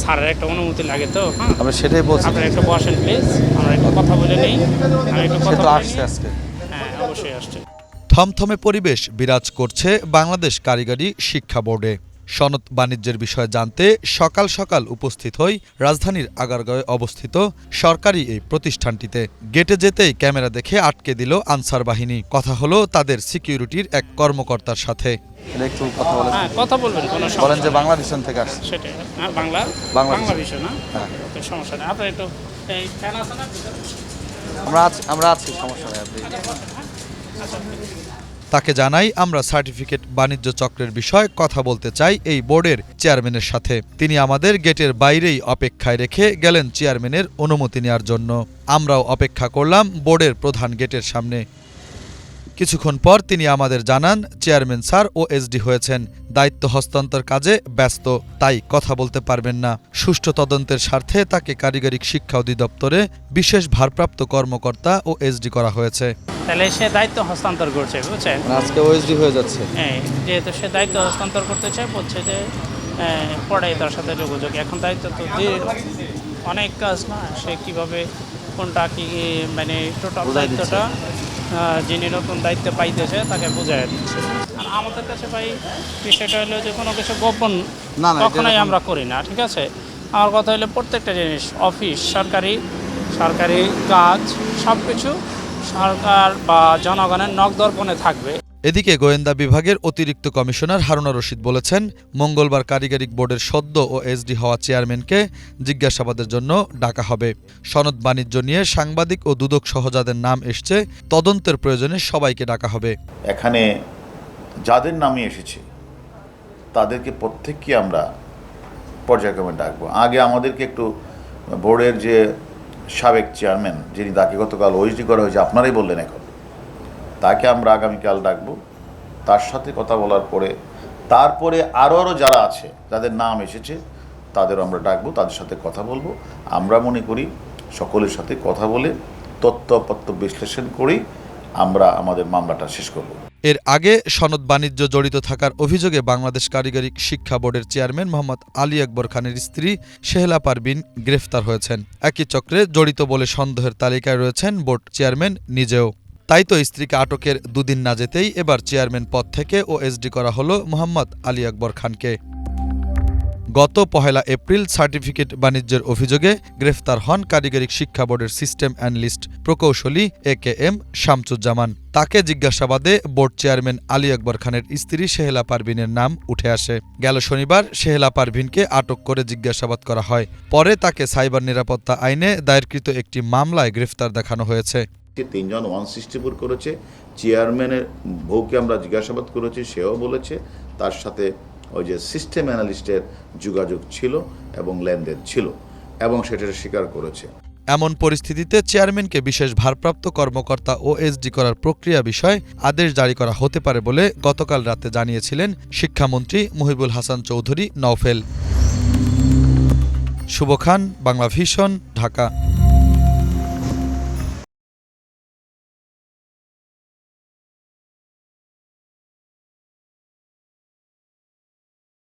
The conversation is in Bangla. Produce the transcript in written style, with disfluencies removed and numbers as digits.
স্যারের একটা অনুমতি লাগে তো। হ্যাঁ, আমরা সেটাই বলছি। আপনারা একটু বসেন প্লিজ, আমরা একটু কথা বলে নেই। আমি একটু সে কথা তো বলে আসছে নিই। আজকে। হ্যাঁ, অবশ্যই আসছে। থমথমে পরিবেশ বিরাজ করছে বাংলাদেশ কারিগরি শিক্ষা বোর্ডে। সনদ বাণিজ্যের বিষয়ে জানতে সকাল সকাল উপস্থিত হই রাজধানীর আগারগাঁওয়ে অবস্থিত সরকারি এই প্রতিষ্ঠানটিতে। গেটে যেতেই ক্যামেরা দেখে আটকে দিল আনসার বাহিনী। কথা হলো তাদের সিকিউরিটির এক কর্মকর্তার সাথে। একটু কথা বলেন। হ্যাঁ, কথা বলবেন, কোনো বলেন সমস্যা যে নেই। বাংলাদেশ থেকে আসছে। সেটাই। হ্যাঁ, বাংলা বাংলাদেশ। বিষয় না। হ্যাঁ। ওকে, সমস্যা নেই। আপনার একটু এই ফ্যান আছে না ভিতরে? আমরা আছি, সমস্যা নেই। আপনি আচ্ছা, তাকে জানাই আমরা সার্টিফিকেট বাণিজ্য চক্রের বিষয়ে কথা বলতে চাই এই বোর্ডের চেয়ারম্যানের সাথে। তিনি আমাদের গেটের বাইরেই অপেক্ষায় রেখে গেলেন চেয়ারম্যানের অনুমতি নেওয়ার জন্য। আমরাও অপেক্ষা করলাম বোর্ডের প্রধান গেটের সামনে। কিছুক্ষণ পর তিনি আমাদের জানান চেয়ারম্যান স্যার ওএসডি হয়েছেন, দায়িত্ব হস্তান্তর কাজে ব্যস্ত, তাই কথা বলতে পারবেন না। সুষ্ঠু তদন্তের স্বার্থে তাকে কারিগরি শিক্ষা অধিদপ্তরে বিশেষ ভারপ্রাপ্ত কর্মকর্তা ও এসডি করা হয়েছে। তাহলে সে দায়িত্ব হস্তান্তর করছে, বুঝছেন? আজকে ওএসডি হয়ে যাচ্ছে। হ্যাঁ, যেহেতু সে দায়িত্ব হস্তান্তর করতে চায়, বলছে যে পরে তার সাথে যোগাযোগ। এখন দায়িত্ব তো অনেক কাজ না, সে কীভাবে কোনটা কি মানে টোটাল দায়িত্বটা যিনি নতুন দায়িত্ব পাইতেছে তাকে বুঝাই দিচ্ছে। আর আমাদের কাছে ভাই বিষয়টা হলো যে কোনো কিছু গোপন না, কখনোই আমরা করি না, ঠিক আছে? আমার কথা হলো প্রত্যেকটা জিনিস, অফিস, সরকারি কাজ সব কিছু সরকার বা জনগণের নখদর্পণে থাকবে। এদিকে গোয়েন্দা বিভাগের অতিরিক্ত কমিশনার হারুনা রশিদ বলেছেন, মঙ্গলবার কারিগরি বোর্ডের সদ্য ও এসডি হওয়া চেয়ারম্যানকে জিজ্ঞাসাবাদের জন্য ডাকা হবে। সনদ বাণিজ্য নিয়ে সাংবাদিক ও দুদক সহ যাদের নাম এসছে, তদন্তের প্রয়োজনে সবাইকে ডাকা হবে। এখানে যাদের নামই এসেছে তাদেরকে প্রত্যেককে আমরা পর্যায়ক্রমে ডাকবো। আগে আমাদেরকে একটু বোর্ডের যে সাবেক চেয়ারম্যান, যিনি তাকে গতকাল ওএসডি করা হয়েছে, আপনারাই বললেন, এখন তাকে আমরা আগামীকাল ডাকবো। তার সাথে কথা বলার পরে তারপরে আরও যারা আছে, যাদের নাম এসেছে, তাদেরও আমরা ডাকবো, তাদের সাথে কথা বলবো। আমরা মনে করি সকলের সাথে কথা বলে তথ্যপত্র বিশ্লেষণ করেই আমরা আমাদের মামলাটা শেষ করব। এর আগে সনদ বাণিজ্য জড়িত থাকার অভিযোগে বাংলাদেশ কারিগরি শিক্ষা বোর্ডের চেয়ারম্যান মোহাম্মদ আলী আকবর খানের স্ত্রী শেহলা পারভিন গ্রেফতার হয়েছেন। একই চক্রে জড়িত বলে সন্দেহের তালিকায় রয়েছেন বোর্ড চেয়ারম্যান নিজেও। তাই তো স্ত্রীকে আটকের দুদিন না যেতেই এবার চেয়ারম্যান পদ থেকে ওএসডি করা হলো মোহাম্মদ আলী আকবর খানকে। গত 1 এপ্রিল সার্টিফিকেট বাণিজ্যের অভিযোগে গ্রেফতার হন কারিগরি শিক্ষা বোর্ডের সিস্টেম অ্যানালিস্ট প্রকৌশলী AKM শামসুজ্জামান। তাকে জিজ্ঞাসাবাদে বোর্ড চেয়ারম্যান আলী আকবর খানের স্ত্রী শেহলা পারভিনের নাম উঠে আসে। গেল শনিবার শেহলা পারভিনকে আটক করে জিজ্ঞাসাবাদ করা হয়। পরে তাকে সাইবার নিরাপত্তা আইনে দায়েরকৃত একটি মামলায় গ্রেফতার দেখানো হয়েছে। 3 জন 164 করেছে। চেয়ারম্যানের বউকে আমরা জিজ্ঞাসাবাদ করেছি, সেও বলেছে তার সাথে ওই যে সিস্টেম অ্যানালিস্টের যোগাযোগ ছিল এবং লেনদেন ছিল, এবং সেটা স্বীকার করেছে। এমন পরিস্থিতিতে চেয়ারম্যানকে বিশেষ ভারপ্রাপ্ত কর্মকর্তা ওএসডি করার প্রক্রিয়া বিষয়ে আদেশ জারি করা হতে পারে বলে গতকাল রাতে জানিয়েছিলেন শিক্ষামন্ত্রী মুহিবুল হাসান চৌধুরী নওফেল। শুভ খান, বাংলা ভিশন, ঢাকা।